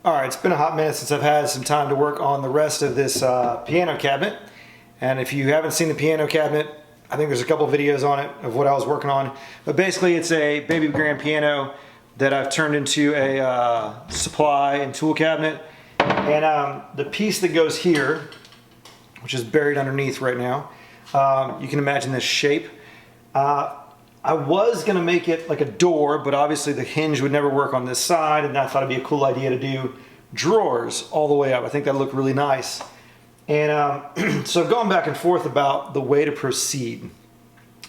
Alright, it's been a hot minute since I've had some time to work on the rest of this piano cabinet. And if you haven't seen the piano cabinet, I think there's a couple videos on it of what I was working on. But basically it's a baby grand piano that I've turned into a supply and tool cabinet. And the piece that goes here, which is buried underneath right now, you can imagine this shape. I was going to make it like a door, but obviously the hinge would never work on this side, and I thought it'd be a cool idea to do drawers all the way up. I think that'd look really nice. And so I've gone back and forth about the way to proceed.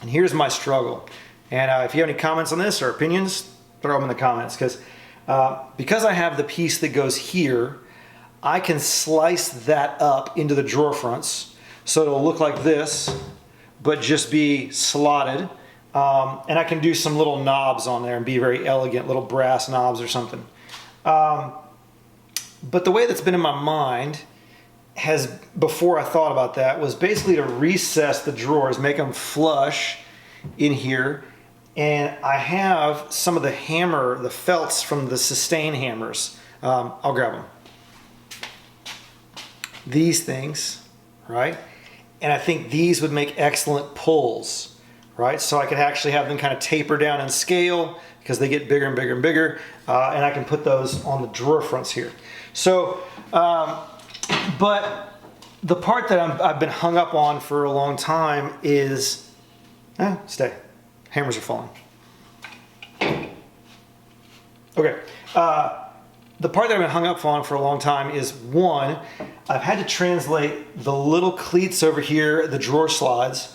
And here's my struggle. And if you have any comments on this or opinions, throw them in the comments. Because I have the piece that goes here, I can slice that up into the drawer fronts so it'll look like this, but just be slotted. And I can do some little knobs on there and be very elegant, little brass knobs or something. But the way that's been in my mind has, before I thought about that, was basically to recess the drawers, make them flush in here. And I have some of the hammer, the felts from the sustain hammers. I'll grab them. These things, right? And I think these would make excellent pulls. Right, so I could actually have them kind of taper down and scale because they get bigger and bigger and bigger, and I can put those on the drawer fronts here. So, but the part that I've been hung up on for a long time is, stay, hammers are falling. Okay, the part that I've been hung up on for a long time is, one, I've had to translate the little cleats over here, the drawer slides,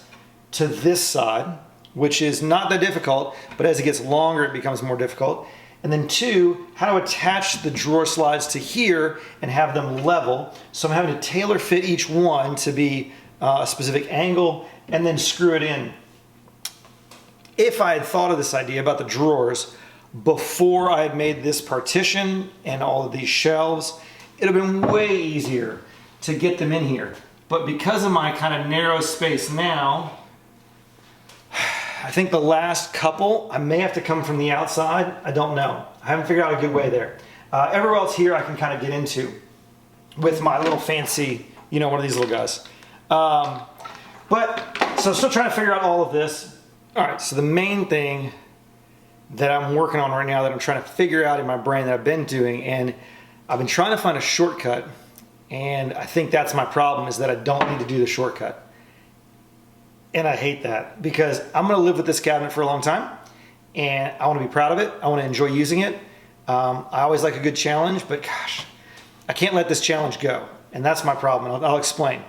to this side, which is not that difficult, but as it gets longer, it becomes more difficult. And then two, how to attach the drawer slides to here and have them level. So I'm having to tailor fit each one to be a specific angle and then screw it in. If I had thought of this idea about the drawers before I had made this partition and all of these shelves, it would have been way easier to get them in here. But because of my kind of narrow space now, I think the last couple, I may have to come from the outside. I don't know. I haven't figured out a good way there. Everywhere else here I can kind of get into with my little fancy, one of these little guys. So I'm still trying to figure out all of this. All right, so the main thing that I'm working on right now that I'm trying to figure out in my brain that I've been doing, and I've been trying to find a shortcut, and I think that's my problem, is that I don't need to do the shortcut. And I hate that because I'm going to live with this cabinet for a long time and I want to be proud of it. I want to enjoy using it. I always like a good challenge, but gosh, I can't let this challenge go. And that's my problem. I'll explain.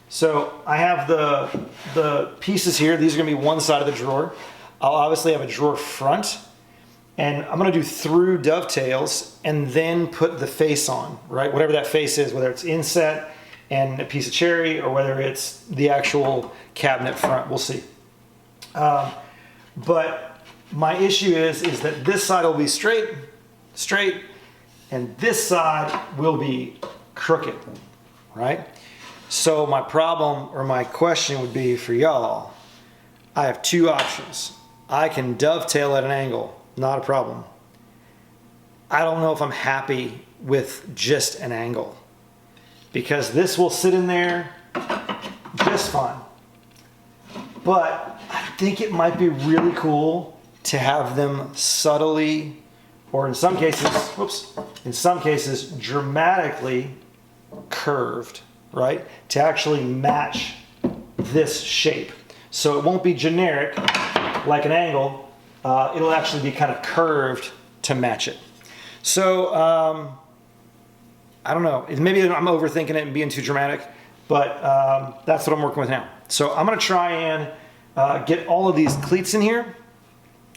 So I have the pieces here. These are going to be one side of the drawer. I'll obviously have a drawer front, and I'm going to do through dovetails and then put the face on, right? Whatever that face is, whether it's inset and a piece of cherry or whether it's the actual cabinet front, we'll see. But my issue is that this side will be straight, and this side will be crooked, right? So my problem or my question would be for y'all, I have two options. I can dovetail at an angle, not a problem. I don't know if I'm happy with just an angle, because this will sit in there just fine. But I think it might be really cool to have them subtly, or in some cases, dramatically curved, right? To actually match this shape. So it won't be generic like an angle. It'll actually be kind of curved to match it. So, I don't know. Maybe I'm overthinking it and being too dramatic, but that's what I'm working with now. So I'm going to try and get all of these cleats in here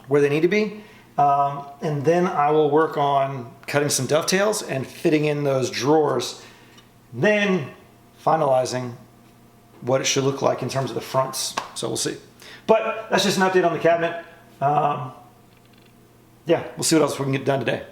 where they need to be, and then I will work on cutting some dovetails and fitting in those drawers, then finalizing what it should look like in terms of the fronts. So we'll see. But that's just an update on the cabinet. Yeah, we'll see what else we can get done today.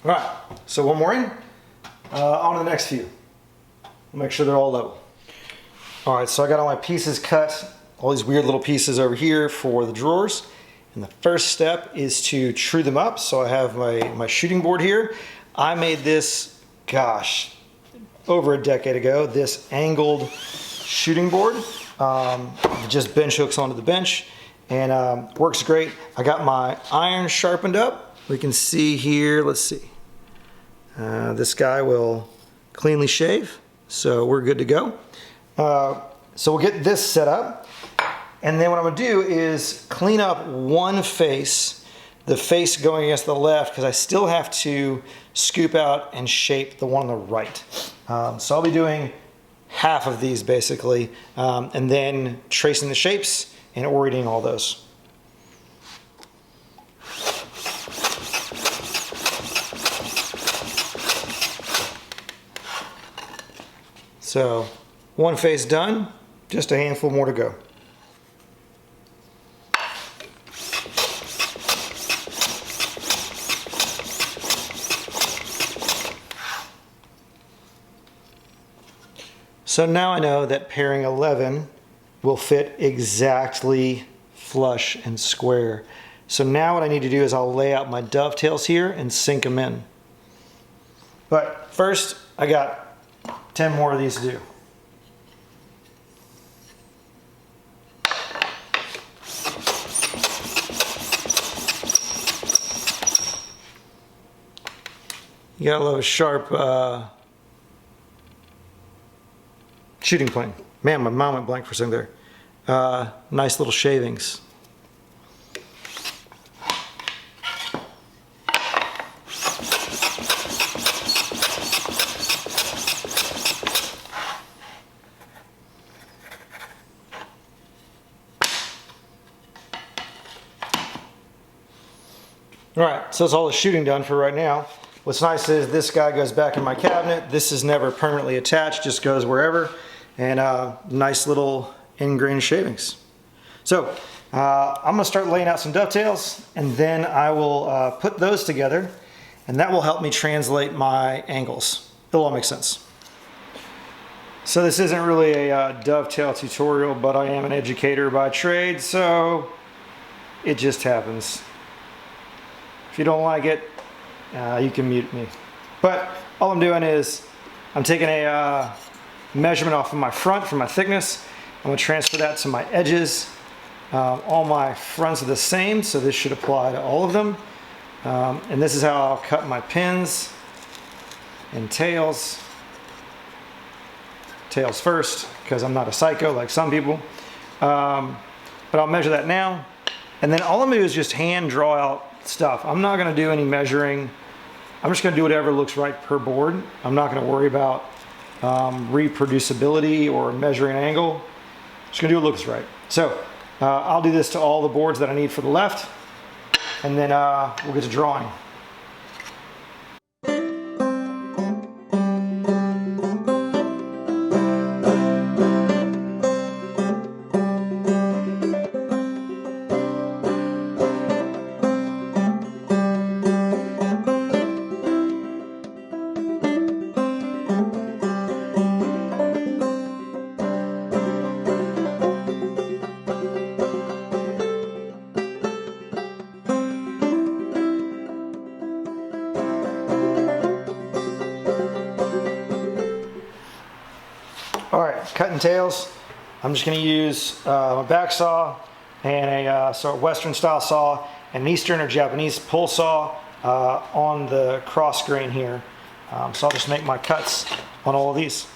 All right, so one more in. On to the next few. We'll make sure they're all level. All right, so I got all my pieces cut, all these weird little pieces over here for the drawers. And the first step is to true them up. So I have my shooting board here. I made this, gosh, over a decade ago, this angled shooting board. Just bench hooks onto the bench and works great. I got my iron sharpened up. We can see here, let's see. This guy will cleanly shave, so we're good to go. So we'll get this set up, and then what I'm gonna do is clean up one face, the face going against the left, because I still have to scoop out and shape the one on the right. So I'll be doing half of these basically, and then tracing the shapes and orienting all those. So one face done, just a handful more to go. So now I know that pairing 11 will fit exactly flush and square. So now what I need to do is I'll lay out my dovetails here and sink them in. But first, I got 10 more of these to do. You gotta love a sharp shooting plane. Man, my mind went blank for a second there. Nice little shavings. All right, so that's all the shooting done for right now. What's nice is this guy goes back in my cabinet. This is never permanently attached, just goes wherever. And nice little ingrained shavings. So I'm gonna start laying out some dovetails, and then I will put those together, and that will help me translate my angles. It'll all make sense. So this isn't really a dovetail tutorial, but I am an educator by trade, so it just happens. If you don't like it, you can mute me. But all I'm doing is I'm taking a measurement off of my front for my thickness. I'm going to transfer that to my edges. All my fronts are the same, so this should apply to all of them. And this is how I'll cut my pins and tails. Tails first, because I'm not a psycho like some people. But I'll measure that now. And then all I'm going to do is just hand draw out stuff. I'm not going to do any measuring. I'm just going to do whatever looks right per board. I'm not going to worry about reproducibility or measuring an angle. Just going to do what looks right. So I'll do this to all the boards that I need for the left, and then we'll get to drawing. All right, cutting tails. I'm just going to use my back saw and a Western style saw and an Eastern or Japanese pull saw on the cross grain here. So I'll just make my cuts on all of these.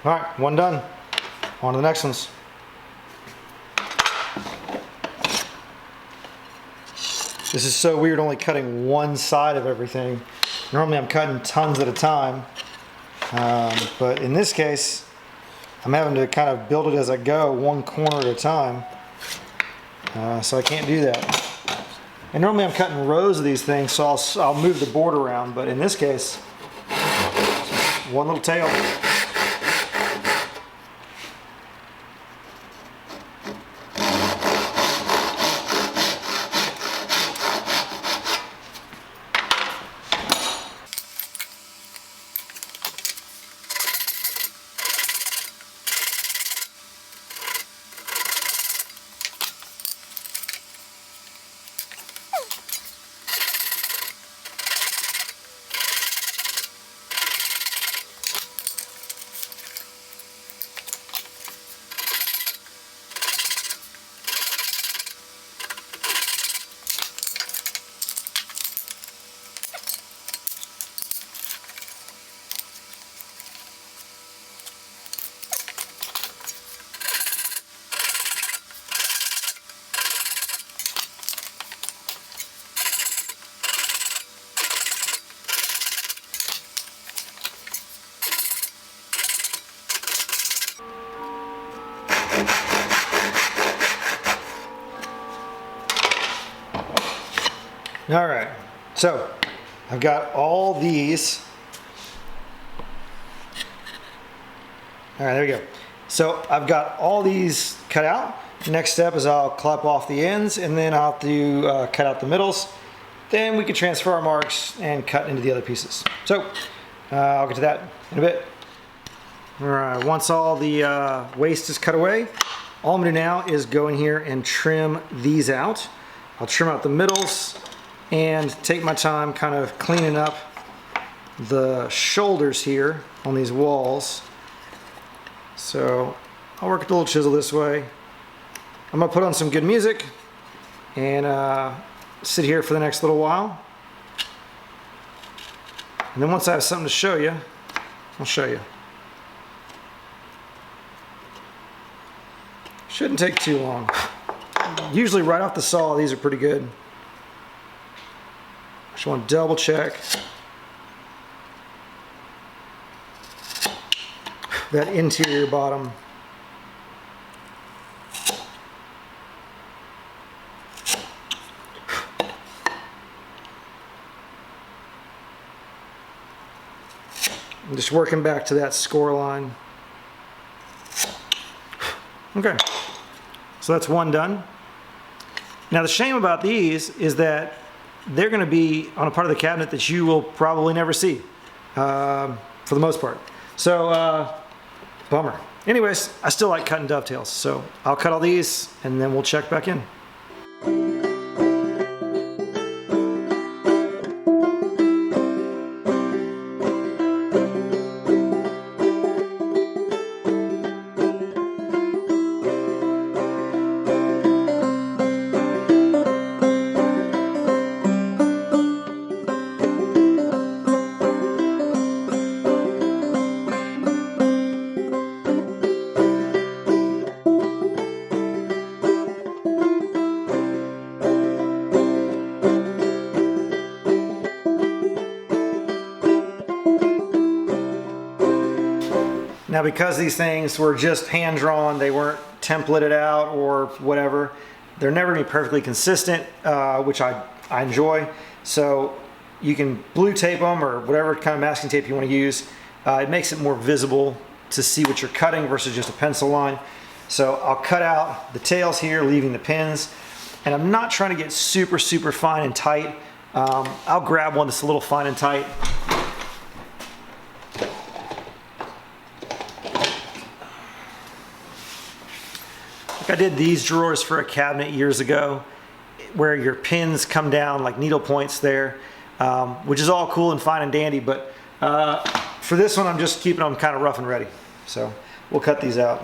All right, one done. On to the next ones. This is so weird only cutting one side of everything. Normally I'm cutting tons at a time. But in this case, I'm having to kind of build it as I go, one corner at a time. So I can't do that. And normally I'm cutting rows of these things, so I'll move the board around. But in this case, one little tail. All right, so I've got all these. All right, there we go. So I've got all these cut out. The next step is I'll clip off the ends, and then I'll have to cut out the middles. Then we can transfer our marks and cut into the other pieces. So I'll get to that in a bit. All right, once all the waste is cut away, all I'm gonna do now is go in here and trim these out. I'll trim out the middles and take my time kind of cleaning up the shoulders here on these walls. So I'll work with the little chisel this way. I'm gonna put on some good music and sit here for the next little while. And then once I have something to show you, I'll show you. Shouldn't take too long. Usually right off the saw, these are pretty good. Just want to double check that interior bottom. I'm just working back to that score line. Okay, so that's one done. Now the shame about these is that they're going to be on a part of the cabinet that you will probably never see, for the most part. So, bummer. Anyways, I still like cutting dovetails, so I'll cut all these and then we'll check back in. Now because these things were just hand drawn, they weren't templated out or whatever, they're never going to be perfectly consistent, which I enjoy. So you can blue tape them or whatever kind of masking tape you want to use. It makes it more visible to see what you're cutting versus just a pencil line. So I'll cut out the tails here, leaving the pins. And I'm not trying to get super, super fine and tight. I'll grab one that's a little fine and tight. I did these drawers for a cabinet years ago where your pins come down like needle points there, which is all cool and fine and dandy, but for this one I'm just keeping them kind of rough and ready. So we'll cut these out.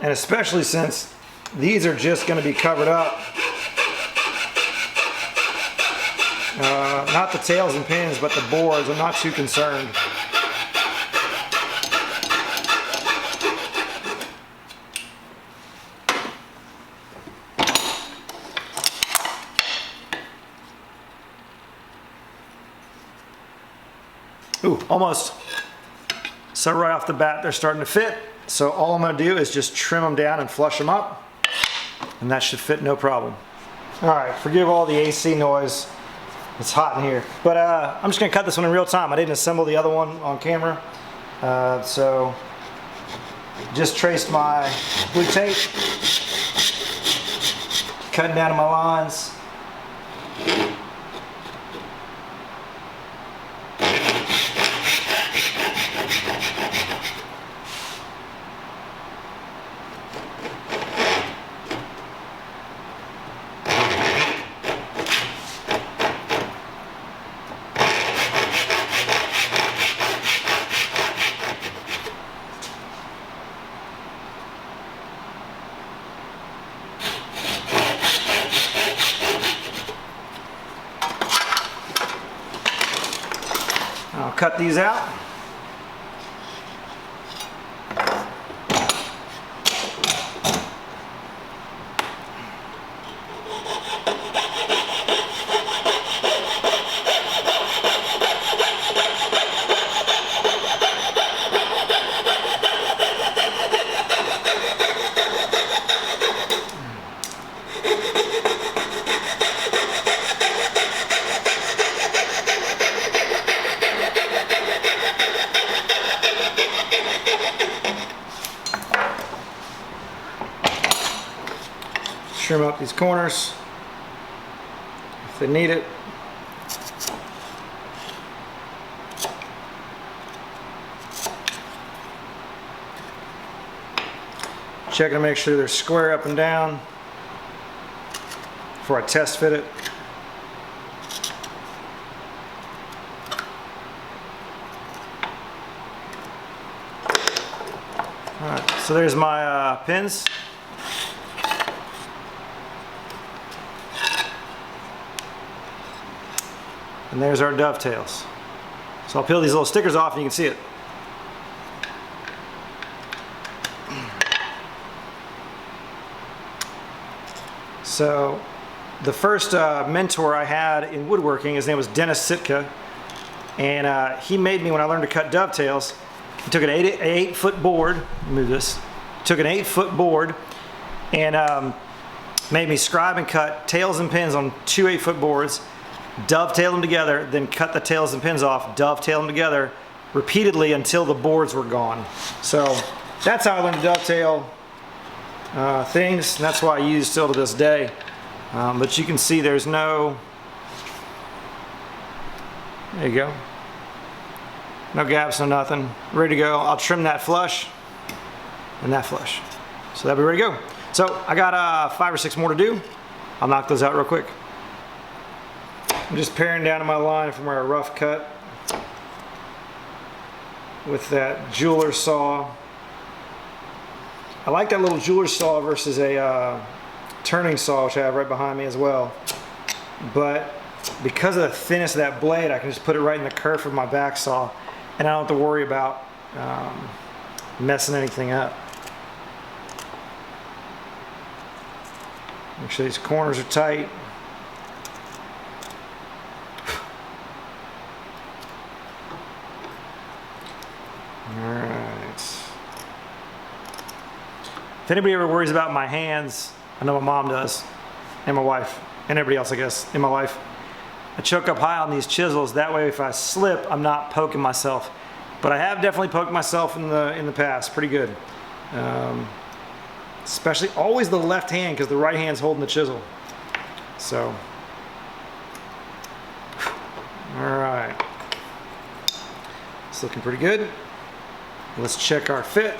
And especially since These are just going to be covered up. Not the tails and pins, but the boards. I'm not too concerned. Ooh, almost. So right off the bat, they're starting to fit. So all I'm going to do is just trim them down and flush them up, and that should fit no problem. All right, forgive all the AC noise. It's hot in here. But I'm just going to cut this one in real time. I didn't assemble the other one on camera. So just traced my blue tape, cutting down to my lines. I'll cut these out. Trim up these corners if they need it. Checking to make sure they're square up and down before I test fit it. Alright, so there's my pins. And there's our dovetails. So I'll peel these little stickers off and you can see it. So the first mentor I had in woodworking, his name was Dennis Sitka, and he made me, when I learned to cut dovetails, he took an 8-foot board, move this, took an 8-foot board and made me scribe and cut tails and pins on 2 8-foot boards, dovetail them together, then cut the tails and pins off, dovetail them together repeatedly until the boards were gone. So that's how I learned to dovetail things, and that's why I use still to this day. But you can see there's no, there you go, no gaps, no nothing, ready to go. I'll trim that flush and that flush, so that'll be ready to go. So I got 5 or 6 more to do. I'll knock those out real quick. I'm just paring down to my line from where I rough cut with that jeweler saw. I like that little jeweler saw versus a turning saw, which I have right behind me as well. But because of the thinness of that blade, I can just put it right in the kerf of my back saw, and I don't have to worry about messing anything up. Make sure these corners are tight. If anybody ever worries about my hands, I know my mom does, and my wife, and everybody else, I guess, in my life. I choke up high on these chisels. That way, if I slip, I'm not poking myself. But I have definitely poked myself in the past, pretty good. Especially always the left hand, because the right hand's holding the chisel. So, all right. It's looking pretty good. Let's check our fit.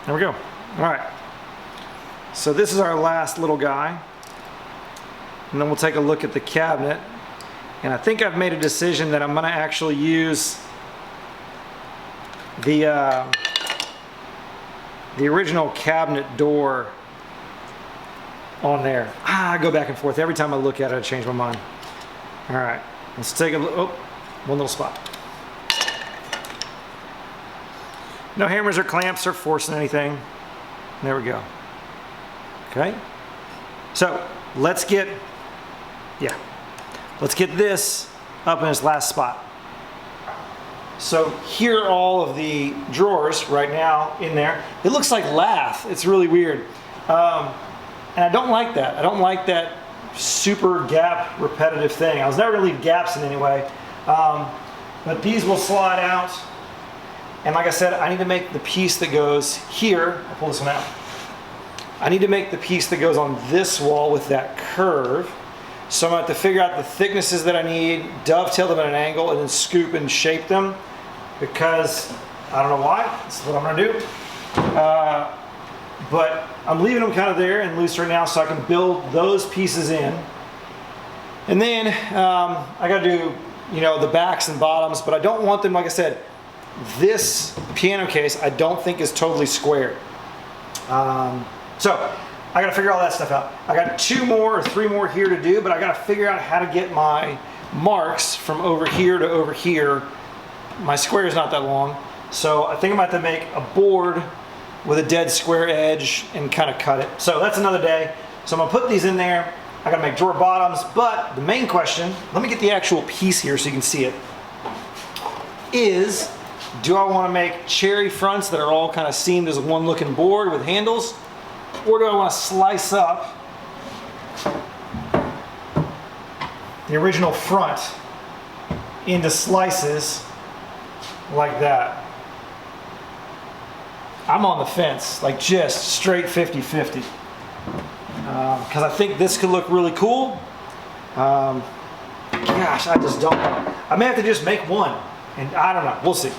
There we go. All right. So this is our last little guy. And then we'll take a look at the cabinet. And I think I've made a decision that I'm going to actually use the the original cabinet door on there. I go back and forth. Every time I look at it, I change my mind. All right, let's take a look. Oh, one little spot. No hammers or clamps or forcing anything. There we go. Okay. So let's get this up in its last spot. So here are all of the drawers right now in there. It looks like lath. It's really weird. And I don't like that. I don't like that super gap repetitive thing. I was never gonna leave gaps in any way. But these will slide out. And like I said, I need to make the piece that goes here. I'll pull this one out. I need to make the piece that goes on this wall with that curve. So I'm gonna have to figure out the thicknesses that I need, dovetail them at an angle, and then scoop and shape them, because I don't know why. This is what I'm gonna do. But I'm leaving them kind of there and loose right now so I can build those pieces in. And then I gotta do, you know, the backs and bottoms, but I don't want them, like I said, this piano case I don't think is totally square. So I gotta figure all that stuff out. I got 2 more or 3 more here to do, but I gotta figure out how to get my marks from over here to over here. My square is not that long, so I think I'm about to make a board with a dead square edge and kind of cut it. So that's another day. So I'm gonna put these in there. I gotta make drawer bottoms, but the main question, let me get the actual piece here so you can see it, is do I wanna make cherry fronts that are all kind of seamed as one looking board with handles, or do I wanna slice up the original front into slices like that? I'm on the fence, like just straight 50-50. Because I think this could look really cool. Gosh, I just don't know. I may have to just make one, and I don't know, we'll see.